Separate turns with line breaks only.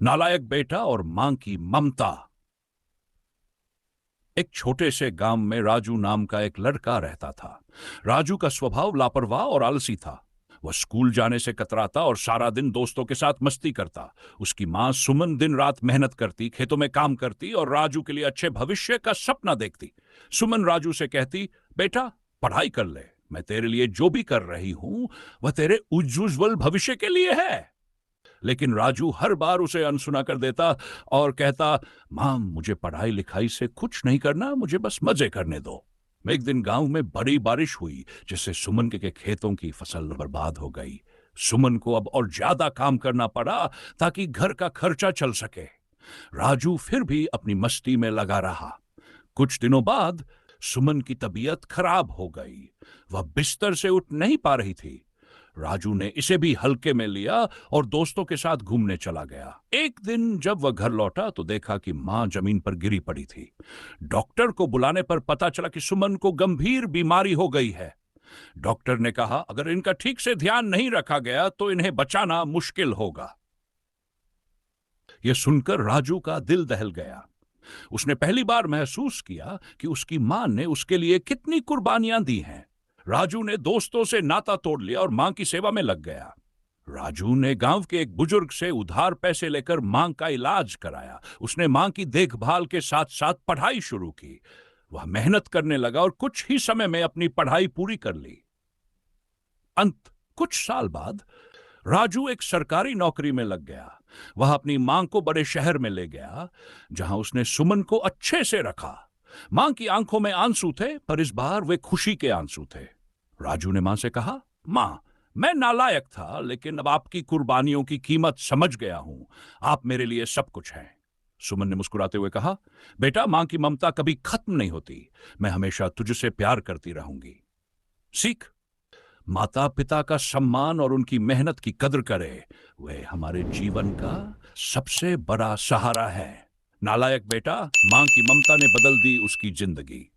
नालायक बेटा और मां की ममता। एक छोटे से गांव में राजू नाम का एक लड़का रहता था। राजू का स्वभाव लापरवाह और आलसी था। वह स्कूल जाने से कतराता और सारा दिन दोस्तों के साथ मस्ती करता। उसकी मां सुमन दिन रात मेहनत करती, खेतों में काम करती और राजू के लिए अच्छे भविष्य का सपना देखती। सुमन राजू से कहती, बेटा पढ़ाई कर ले, मैं तेरे लिए जो भी कर रही हूं वह तेरे उज्ज्वल भविष्य के लिए है। लेकिन राजू हर बार उसे अनसुना कर देता और कहता, मां मुझे पढ़ाई लिखाई से कुछ नहीं करना, मुझे बस मजे करने दो। एक दिन गांव में बड़ी बारिश हुई, जिससे सुमन के खेतों की फसल बर्बाद हो गई। सुमन को अब और ज्यादा काम करना पड़ा ताकि घर का खर्चा चल सके। राजू फिर भी अपनी मस्ती में लगा रहा। कुछ दिनों बाद सुमन की तबीयत खराब हो गई। वह बिस्तर से उठ नहीं पा रही थी। राजू ने इसे भी हल्के में लिया और दोस्तों के साथ घूमने चला गया। एक दिन जब वह घर लौटा तो देखा कि मां जमीन पर गिरी पड़ी थी। डॉक्टर को बुलाने पर पता चला कि सुमन को गंभीर बीमारी हो गई है। डॉक्टर ने कहा, अगर इनका ठीक से ध्यान नहीं रखा गया तो इन्हें बचाना मुश्किल होगा। यह सुनकर राजू का दिल दहल गया। उसने पहली बार महसूस किया कि उसकी मां ने उसके लिए कितनी कुर्बानियां दी हैं। राजू ने दोस्तों से नाता तोड़ लिया और मां की सेवा में लग गया। राजू ने गांव के एक बुजुर्ग से उधार पैसे लेकर मां का इलाज कराया। उसने मां की देखभाल के साथ साथ पढ़ाई शुरू की। वह मेहनत करने लगा और कुछ ही समय में अपनी पढ़ाई पूरी कर ली। कुछ साल बाद राजू एक सरकारी नौकरी में लग गया। वह अपनी मां को बड़े शहर में ले गया, जहां उसने सुमन को अच्छे से रखा। मां की आंखों में आंसू थे, पर इस बार वे खुशी के आंसू थे। राजू ने मां से कहा, मां मैं नालायक था, लेकिन अब आपकी कुर्बानियों की कीमत समझ गया हूं। आप मेरे लिए सब कुछ हैं। सुमन ने मुस्कुराते हुए कहा, बेटा मां की ममता कभी खत्म नहीं होती। मैं हमेशा तुझसे प्यार करती रहूंगी। सीख, माता पिता का सम्मान और उनकी मेहनत की कदर करे, वे हमारे जीवन का सबसे बड़ा सहारा है। नालायक बेटा, मां की ममता ने बदल दी उसकी जिंदगी।